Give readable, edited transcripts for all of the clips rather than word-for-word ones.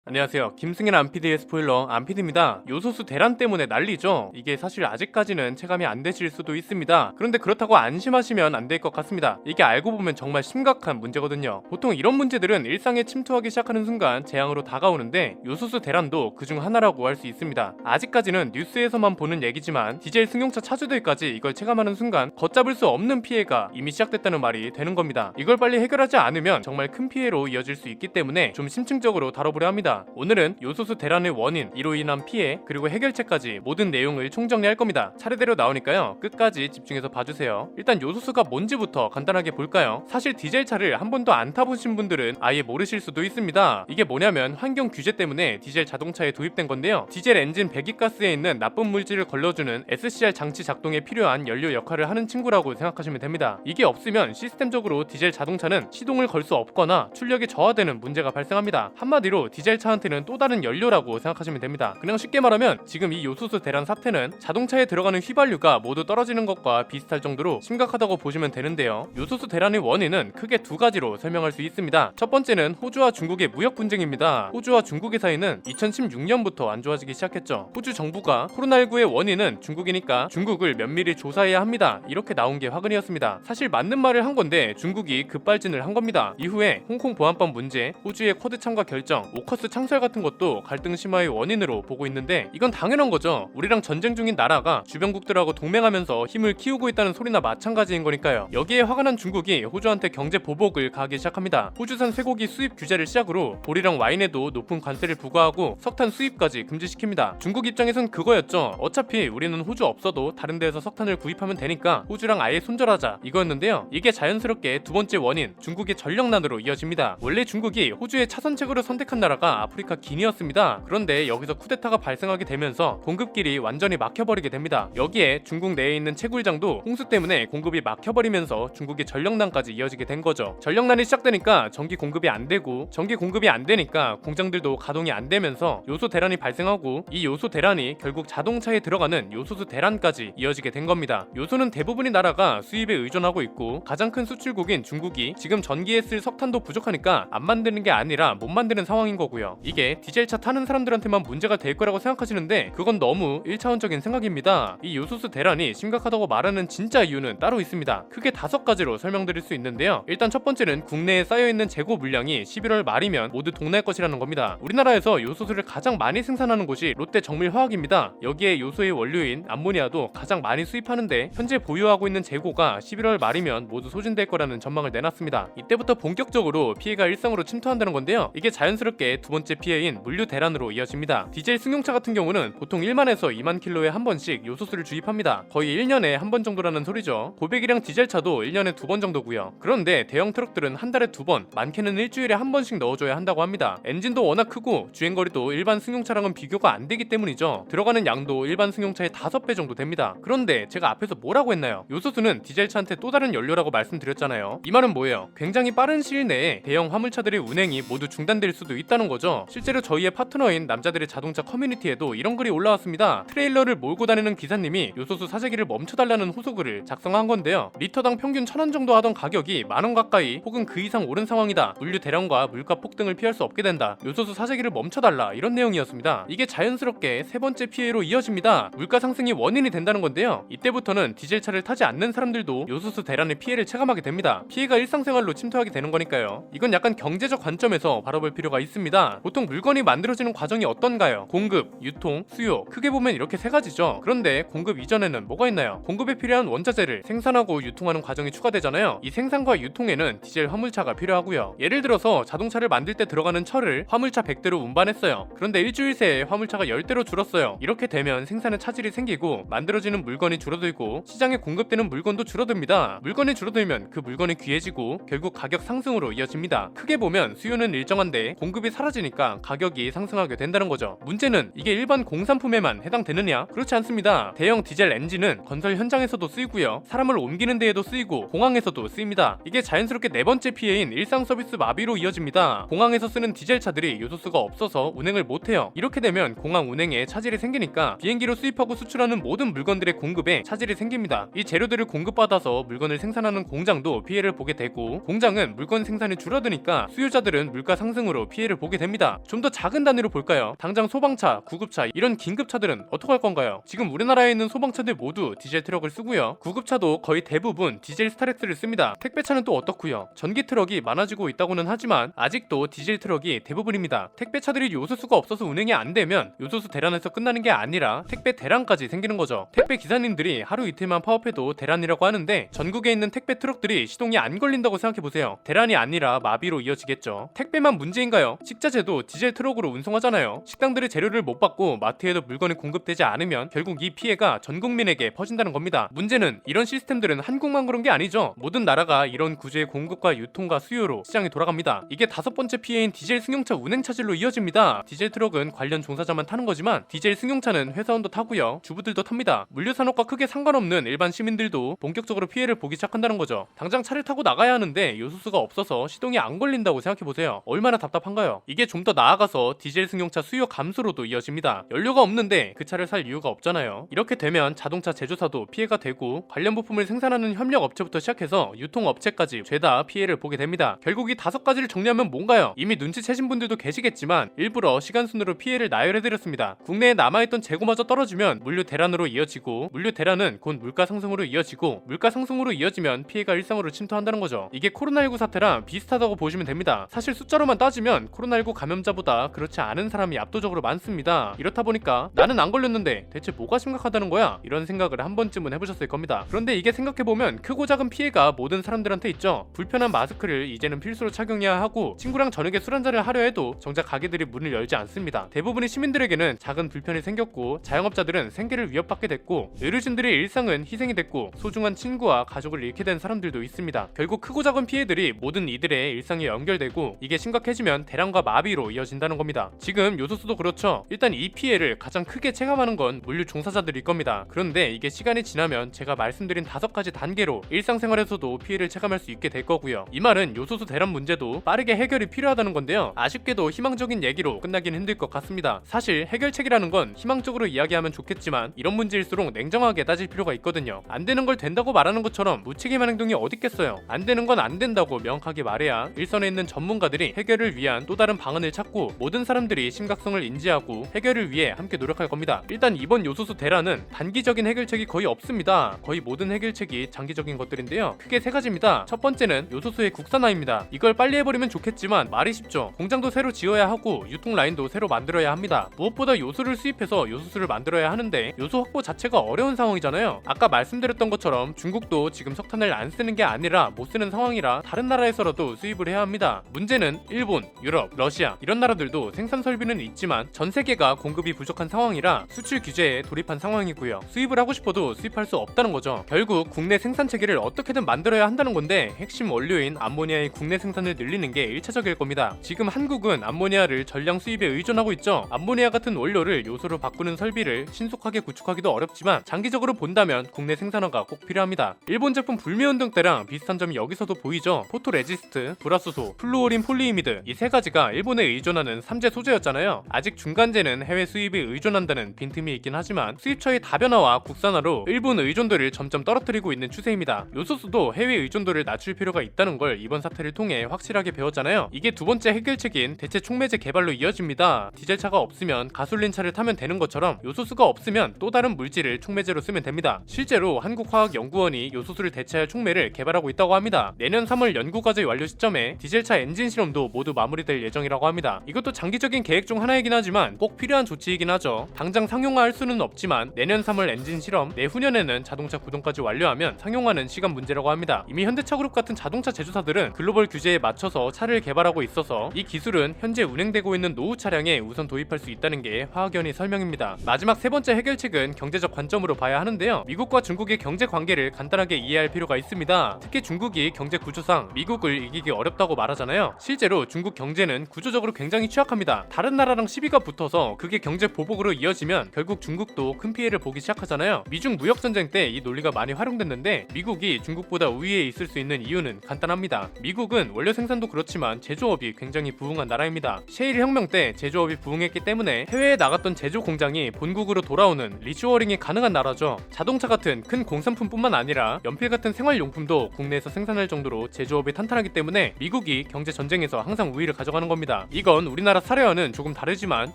안녕하세요. 김승현 안피디의 스포일러 안피디입니다. 요소수 대란 때문에 난리죠. 이게 사실 아직까지는 체감이 안 되실 수도 있습니다. 그런데 그렇다고 안심하시면 안 될 것 같습니다. 이게 알고 보면 정말 심각한 문제거든요. 보통 이런 문제들은 일상에 침투하기 시작하는 순간 재앙으로 다가오는데 요소수 대란도 그중 하나라고 할 수 있습니다. 아직까지는 뉴스에서만 보는 얘기지만 디젤 승용차 차주들까지 이걸 체감하는 순간 걷잡을 수 없는 피해가 이미 시작됐다는 말이 되는 겁니다. 이걸 빨리 해결하지 않으면 정말 큰 피해로 이어질 수 있기 때문에 좀 심층적으로 다뤄보려 합니다. 오늘은 요소수 대란의 원인, 이로 인한 피해, 그리고 해결책까지 모든 내용을 총정리할 겁니다. 차례대로 나오니까요. 끝까지 집중해서 봐주세요. 일단 요소수가 뭔지부터 간단하게 볼까요? 사실 디젤차를 한 번도 안 타보신 분들은 아예 모르실 수도 있습니다. 이게 뭐냐면 환경 규제 때문에 디젤 자동차에 도입된 건데요. 디젤 엔진 배기가스에 있는 나쁜 물질을 걸러주는 SCR 장치 작동에 필요한 연료 역할을 하는 친구라고 생각하시면 됩니다. 이게 없으면 시스템적으로 디젤 자동차는 시동을 걸 수 없거나 출력이 저하되는 문제가 발생합니다. 한마디로 디젤 차한테는 또 다른 연료라고 생각하시면 됩니다. 그냥 쉽게 말하면 지금 이 요소수 대란 사태는 자동차에 들어가는 휘발유가 모두 떨어지는 것과 비슷할 정도로 심각하다고 보시면 되는데요. 요소수 대란의 원인은 크게 두 가지로 설명할 수 있습니다. 첫 번째는 호주와 중국의 무역 분쟁입니다. 호주와 중국의 사이는 2016년부터 안 좋아지기 시작했죠. 호주 정부가 코로나19의 원인은 중국이니까 중국을 면밀히 조사해야 합니다. 이렇게 나온 게 화근이었습니다. 사실 맞는 말을 한 건데 중국이 급발진을 한 겁니다. 이후에 홍콩 보안법 문제, 호주의 쿼드 참가 결정, 오커스 창설 같은 것도 갈등 심화의 원인으로 보고 있는데 이건 당연한 거죠. 우리랑 전쟁 중인 나라가 주변국들하고 동맹하면서 힘을 키우고 있다는 소리나 마찬가지인 거니까요. 여기에 화가 난 중국이 호주한테 경제 보복을 가하기 시작합니다. 호주산 쇠고기 수입 규제를 시작으로 볼이랑 와인에도 높은 관세를 부과하고 석탄 수입까지 금지시킵니다. 중국 입장에선 그거였죠. 어차피 우리는 호주 없어도 다른 데에서 석탄을 구입하면 되니까 호주랑 아예 손절하자 이거였는데요. 이게 자연스럽게 두 번째 원인, 중국의 전력난으로 이어집니다. 원래 중국이 호주의 차선책으로 선택한 나라가 아프리카 기니였습니다. 그런데 여기서 쿠데타가 발생하게 되면서 공급길이 완전히 막혀버리게 됩니다. 여기에 중국 내에 있는 채굴장도 홍수 때문에 공급이 막혀버리면서 중국의 전력난까지 이어지게 된 거죠. 전력난이 시작되니까 전기 공급이 안 되고 전기 공급이 안 되니까 공장들도 가동이 안 되면서 요소 대란이 발생하고 이 요소 대란이 결국 자동차에 들어가는 요소수 대란까지 이어지게 된 겁니다. 요소는 대부분의 나라가 수입에 의존하고 있고 가장 큰 수출국인 중국이 지금 전기에 쓸 석탄도 부족하니까 안 만드는 게 아니라 못 만드는 상황인 거고요. 이게 디젤차 타는 사람들한테만 문제가 될 거라고 생각하시는데 그건 너무 1차원적인 생각입니다. 이 요소수 대란이 심각하다고 말하는 진짜 이유는 따로 있습니다. 크게 5가지로 설명드릴 수 있는데요. 일단 첫 번째는 국내에 쌓여있는 재고 물량이 11월 말이면 모두 동날 것이라는 겁니다. 우리나라에서 요소수를 가장 많이 생산하는 곳이 롯데정밀화학입니다. 여기에 요소의 원료인 암모니아도 가장 많이 수입하는데 현재 보유하고 있는 재고가 11월 말이면 모두 소진될 거라는 전망을 내놨습니다. 이때부터 본격적으로 피해가 일상으로 침투한다는 건데요. 이게 자연스럽게 두 번째 피해인 물류 대란으로 이어집니다. 디젤 승용차 같은 경우는 보통 1만에서 2만 킬로에 한 번씩 요소수를 주입합니다. 거의 1년에 한 번 정도라는 소리죠. 고배기량 디젤차도 1년에 2번 정도고요. 그런데 대형 트럭들은 한 달에 2번, 많게는 일주일에 한 번씩 넣어줘야 한다고 합니다. 엔진도 워낙 크고 주행거리도 일반 승용차랑은 비교가 안 되기 때문이죠. 들어가는 양도 일반 승용차의 5배 정도 됩니다. 그런데 제가 앞에서 뭐라고 했나요? 요소수는 디젤차한테 또 다른 연료라고 말씀드렸잖아요. 이 말은 뭐예요? 굉장히 빠른 시일 내에 대형 화물차들의 운행이 모두 중단될 수도 있다는 거죠. 실제로 저희의 파트너인 남자들의 자동차 커뮤니티에도 이런 글이 올라왔습니다. 트레일러를 몰고 다니는 기사님이 요소수 사재기를 멈춰달라는 호소글을 작성한 건데요. 리터당 평균 1,000원 정도 하던 가격이 10,000원 가까이 혹은 그 이상 오른 상황이다. 물류 대란과 물가 폭등을 피할 수 없게 된다. 요소수 사재기를 멈춰달라. 이런 내용이었습니다. 이게 자연스럽게 세 번째 피해로 이어집니다. 물가 상승이 원인이 된다는 건데요. 이때부터는 디젤차를 타지 않는 사람들도 요소수 대란의 피해를 체감하게 됩니다. 피해가 일상생활로 침투하게 되는 거니까요. 이건 약간 경제적 관점에서 바라볼 필요가 있습니다. 보통 물건이 만들어지는 과정이 어떤가요? 공급, 유통, 수요. 크게 보면 이렇게 세 가지죠. 그런데 공급 이전에는 뭐가 있나요? 공급에 필요한 원자재를 생산하고 유통하는 과정이 추가되잖아요. 이 생산과 유통에는 디젤 화물차가 필요하고요. 예를 들어서 자동차를 만들 때 들어가는 철을 화물차 100대로 운반했어요. 그런데 일주일 새에 화물차가 10대로 줄었어요. 이렇게 되면 생산에 차질이 생기고 만들어지는 물건이 줄어들고 시장에 공급되는 물건도 줄어듭니다. 물건이 줄어들면 그 물건이 귀해지고 결국 가격 상승으로 이어집니다. 크게 보면 수요는 일정한데 공급이 사라지니까 가격이 상승하게 된다는 거죠. 문제는 이게 일반 공산품에만 해당되느냐? 그렇지 않습니다. 대형 디젤 엔진은 건설 현장에서도 쓰이고요. 사람을 옮기는 데에도 쓰이고 공항에서도 쓰입니다. 이게 자연스럽게 네 번째 피해인 일상 서비스 마비로 이어집니다. 공항에서 쓰는 디젤차들이 요소수가 없어서 운행을 못해요. 이렇게 되면 공항 운행에 차질이 생기니까 비행기로 수입하고 수출하는 모든 물건들의 공급에 차질이 생깁니다. 이 재료들을 공급받아서 물건을 생산하는 공장도 피해를 보게 되고 공장은 물건 생산이 줄어드니까 수요자들은 물가 상승으로 피해를 보게 됩니다. 됩니다. 좀 더 작은 단위로 볼까요? 당장 소방차, 구급차 이런 긴급차들은 어떻게 할 건가요? 지금 우리나라에 있는 소방차들 모두 디젤 트럭을 쓰고요. 구급차도 거의 대부분 디젤 스타렉스를 씁니다. 택배차는 또 어떻고요? 전기 트럭이 많아지고 있다고는 하지만 아직도 디젤 트럭이 대부분입니다. 택배차들이 요소수가 없어서 운행이 안 되면 요소수 대란에서 끝나는 게 아니라 택배 대란까지 생기는 거죠. 택배 기사님들이 하루 이틀만 파업해도 대란이라고 하는데 전국에 있는 택배 트럭들이 시동이 안 걸린다고 생각해보세요. 대란이 아니라 마비로 이어지겠죠. 택배만 문제인가요? 식자재도 디젤 트럭으로 운송하잖아요. 식당들이 재료를 못 받고 마트에도 물건이 공급되지 않으면 결국 이 피해가 전 국민에게 퍼진다는 겁니다. 문제는 이런 시스템들은 한국만 그런 게 아니죠. 모든 나라가 이런 구조의 공급과 유통과 수요로 시장이 돌아갑니다. 이게 5번째 피해인 디젤 승용차 운행 차질로 이어집니다. 디젤 트럭은 관련 종사자만 타는 거지만 디젤 승용차는 회사원도 타고요. 주부들도 탑니다. 물류 산업과 크게 상관없는 일반 시민들도 본격적으로 피해를 보기 시작한다는 거죠. 당장 차를 타고 나가야 하는데 요소수가 없어서 시동이 안 걸린다고 생각해보세요. 얼마나 답답한가요? 이게 좀 더 나아가서 디젤 승용차 수요 감소로도 이어집니다. 연료가 없는데 그 차를 살 이유가 없잖아요. 이렇게 되면 자동차 제조사도 피해가 되고 관련 부품을 생산하는 협력 업체부터 시작해서 유통업체까지 죄다 피해를 보게 됩니다. 결국 이 5가지를 정리하면 뭔가요? 이미 눈치채신 분들도 계시겠지만 일부러 시간순으로 피해를 나열해드렸습니다. 국내에 남아있던 재고마저 떨어지면 물류 대란으로 이어지고 물류 대란은 곧 물가 상승으로 이어지고 물가 상승으로 이어지면 피해가 일상으로 침투한다는 거죠. 이게 코로나19 사태랑 비슷하다고 보시면 됩니다. 사실 숫자로만 따지면 코로나19 감염자보다 그렇지 않은 사람이 압도적으로 많습니다. 이렇다 보니까 나는 안 걸렸는데 대체 뭐가 심각하다는 거야? 이런 생각을 한 번쯤은 해보셨을 겁니다. 그런데 이게 생각해보면 크고 작은 피해가 모든 사람들한테 있죠. 불편한 마스크를 이제는 필수로 착용해야 하고 친구랑 저녁에 술 한잔을 하려 해도 정작 가게들이 문을 열지 않습니다. 대부분의 시민들에게는 작은 불편이 생겼고 자영업자들은 생계를 위협받게 됐고 의료진들의 일상은 희생이 됐고 소중한 친구와 가족을 잃게 된 사람들도 있습니다. 결국 크고 작은 피해들이 모든 이들의 일상에 연결되고 이게 심각해지면 대란과 마비로 이어진다는 겁니다. 지금 요소수도 그렇죠. 일단 이 피해를 가장 크게 체감하는 건 물류 종사자들일 겁니다. 그런데 이게 시간이 지나면 제가 말씀드린 5가지 단계로 일상생활에서도 피해를 체감할 수 있게 될 거고요. 이 말은 요소수 대란 문제도 빠르게 해결이 필요하다는 건데요. 아쉽게도 희망적인 얘기로 끝나긴 힘들 것 같습니다. 사실 해결책이라는 건 희망적으로 이야기하면 좋겠지만 이런 문제일수록 냉정하게 따질 필요가 있거든요. 안 되는 걸 된다고 말하는 것처럼 무책임한 행동이 어딨겠어요. 안 되는 건 안 된다고 명확하게 말해야 일선에 있는 전문가들이 해결을 위한 또 다른 방안을 찾고 모든 사람들이 심각성을 인지하고 해결을 위해 함께 노력할 겁니다. 일단 이번 요소수 대란은 단기적인 해결책이 거의 없습니다. 거의 모든 해결책이 장기적인 것들인데요. 크게 3가지입니다. 첫 번째는 요소수의 국산화입니다. 이걸 빨리 해버리면 좋겠지만 말이 쉽죠. 공장도 새로 지어야 하고 유통 라인도 새로 만들어야 합니다. 무엇보다 요소를 수입해서 요소수를 만들어야 하는데 요소 확보 자체가 어려운 상황이잖아요. 아까 말씀드렸던 것처럼 중국도 지금 석탄을 안 쓰는 게 아니라 못 쓰는 상황이라 다른 나라에서라도 수입을 해야 합니다. 문제는 일본, 유럽, 러시아 이런 나라들도 생산 설비는 있지만 전 세계가 공급이 부족한 상황이라 수출 규제에 돌입한 상황이고요. 수입을 하고 싶어도 수입할 수 없다는 거죠. 결국 국내 생산 체계를 어떻게든 만들어야 한다는 건데 핵심 원료인 암모니아의 국내 생산을 늘리는 게 1차적일 겁니다. 지금 한국은 암모니아를 전량 수입에 의존하고 있죠. 암모니아 같은 원료를 요소로 바꾸는 설비를 신속하게 구축하기도 어렵지만 장기적으로 본다면 국내 생산화가 꼭 필요합니다. 일본 제품 불매운동 때랑 비슷한 점이 여기서도 보이죠. 포토레지스트, 불화수소, 플루오린 폴리이미드 이 3가지가 일본에 의존하는 3재 소재였잖아요. 아직 중간재는 해외 수입에 의존한다는 빈틈이 있긴 하지만 수입처의 다변화와 국산화로 일본 의존도를 점점 떨어뜨리고 있는 추세입니다. 요소수도 해외 의존도를 낮출 필요가 있다는 걸 이번 사태를 통해 확실하게 배웠잖아요. 이게 2번째 해결책인 대체 촉매제 개발로 이어집니다. 디젤차가 없으면 가솔린차를 타면 되는 것처럼 요소수가 없으면 또 다른 물질을 촉매제로 쓰면 됩니다. 실제로 한국화학연구원이 요소수를 대체할 촉매를 개발하고 있다고 합니다. 내년 3월 연구과제 완료 시점에 디젤차 엔진 실험도 모두 마무리될 예정이라고 합니다. 이것도 장기적인 계획 중 하나이긴 하지만 꼭 필요한 조치이긴 하죠. 당장 상용화할 수는 없지만 내년 3월 엔진 실험, 내후년에는 자동차 구동까지 완료하면 상용화는 시간 문제라고 합니다. 이미 현대차그룹 같은 자동차 제조사들은 글로벌 규제에 맞춰서 차를 개발하고 있어서 이 기술은 현재 운행되고 있는 노후 차량에 우선 도입할 수 있다는 게 화학연의 설명입니다. 마지막 3번째 해결책은 경제적 관점으로 봐야 하는데요. 미국과 중국의 경제 관계를 간단하게 이해할 필요가 있습니다. 특히 중국이 경제 구조상 미국을 이기기 어렵다고 말하잖아요. 실제로 중국 경제는 구조적으로 굉장히 취약합니다. 다른 나라랑 시비가 붙어서 그게 경제 보복으로 이어지면 결국 중국도 큰 피해를 보기 시작하잖아요. 미중 무역전쟁 때 이 논리가 많이 활용됐는데 미국이 중국보다 우위에 있을 수 있는 이유는 간단합니다. 미국은 원료 생산도 그렇지만 제조업이 굉장히 부흥한 나라입니다. 셰일 혁명 때 제조업이 부흥했기 때문에 해외에 나갔던 제조 공장이 본국으로 돌아오는 리쇼어링이 가능한 나라죠. 자동차 같은 큰 공산품뿐만 아니라 연필 같은 생활용품도 국내에서 생산할 정도로 제조업이 탄탄하기 때문에 미국이 경제 전쟁에서 항상 우위를 가져가는 겁니다. 있습니다. 이건 우리나라 사례와는 조금 다르지만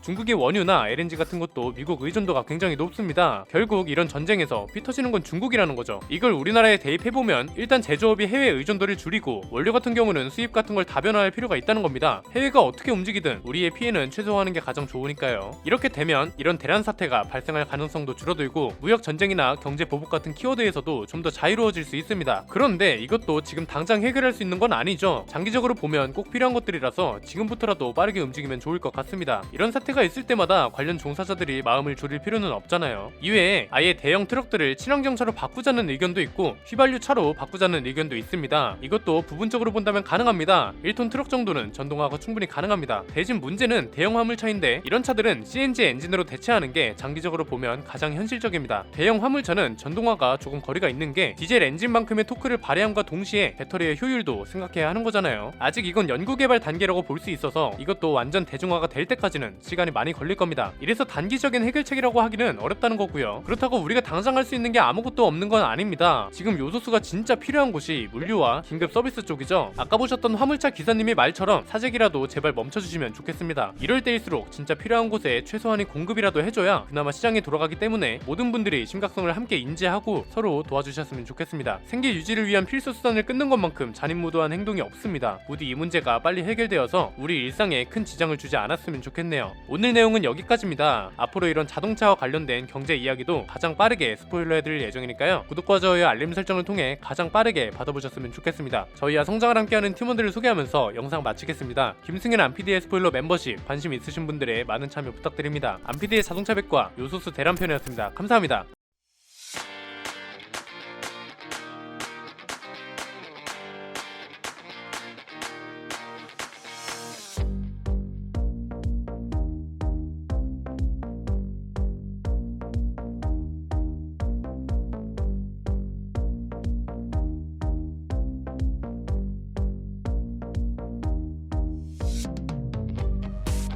중국의 원유나 LNG 같은 것도 미국 의존도가 굉장히 높습니다. 결국 이런 전쟁에서 피 터지는 건 중국이라는 거죠. 이걸 우리나라에 대입해보면 일단 제조업이 해외 의존도를 줄이고 원료 같은 경우는 수입 같은 걸 다변화할 필요가 있다는 겁니다. 해외가 어떻게 움직이든 우리의 피해는 최소화하는 게 가장 좋으니까요. 이렇게 되면 이런 대란 사태가 발생할 가능성도 줄어들고 무역 전쟁이나 경제 보복 같은 키워드에서도 좀 더 자유로워질 수 있습니다. 그런데 이것도 지금 당장 해결할 수 있는 건 아니죠. 장기적으로 보면 꼭 필요한 것들이라서 지금부터라도 빠르게 움직이면 좋을 것 같습니다. 이런 사태가 있을 때마다 관련 종사자들이 마음을 졸일 필요는 없잖아요. 이외에 아예 대형 트럭들을 친환경차로 바꾸자는 의견도 있고 휘발유 차로 바꾸자는 의견도 있습니다. 이것도 부분적으로 본다면 가능합니다. 1톤 트럭 정도는 전동화가 충분히 가능합니다. 대신 문제는 대형 화물차인데 이런 차들은 CNG 엔진으로 대체하는 게 장기적으로 보면 가장 현실적입니다. 대형 화물차는 전동화가 조금 거리가 있는 게 디젤 엔진만큼의 토크를 발휘함과 동시에 배터리의 효율도 생각해야 하는 거잖아요. 아직 이건 연구개발 단계라고 볼 수 있어서 이것도 완전 대중화가 될 때까지는 시간이 많이 걸릴 겁니다. 이래서 단기적인 해결책이라고 하기는 어렵다는 거고요. 그렇다고 우리가 당장 할 수 있는 게 아무것도 없는 건 아닙니다. 지금 요소수가 진짜 필요한 곳이 물류와 긴급 서비스 쪽이죠. 아까 보셨던 화물차 기사님의 말처럼 사재기라도 제발 멈춰주시면 좋겠습니다. 이럴 때일수록 진짜 필요한 곳에 최소한의 공급이라도 해줘야 그나마 시장이 돌아가기 때문에 모든 분들이 심각성을 함께 인지하고 서로 도와주셨으면 좋겠습니다. 생계 유지를 위한 필수 수단을 끊는 것만큼 잔인무도한 행동이 없습니다. 부디 이 문제가 빨리 해결되어서 우리 일상에 큰 지장을 주지 않았으면 좋겠네요. 오늘 내용은 여기까지입니다. 앞으로 이런 자동차와 관련된 경제 이야기도 가장 빠르게 스포일러해드릴 예정이니까요. 구독과 좋아요, 알림 설정을 통해 가장 빠르게 받아보셨으면 좋겠습니다. 저희와 성장을 함께하는 팀원들을 소개하면서 영상 마치겠습니다. 김승현 안피디의 스포일러 멤버십 관심 있으신 분들의 많은 참여 부탁드립니다. 안피디의 자동차 백과 요소수 대란편이었습니다. 감사합니다.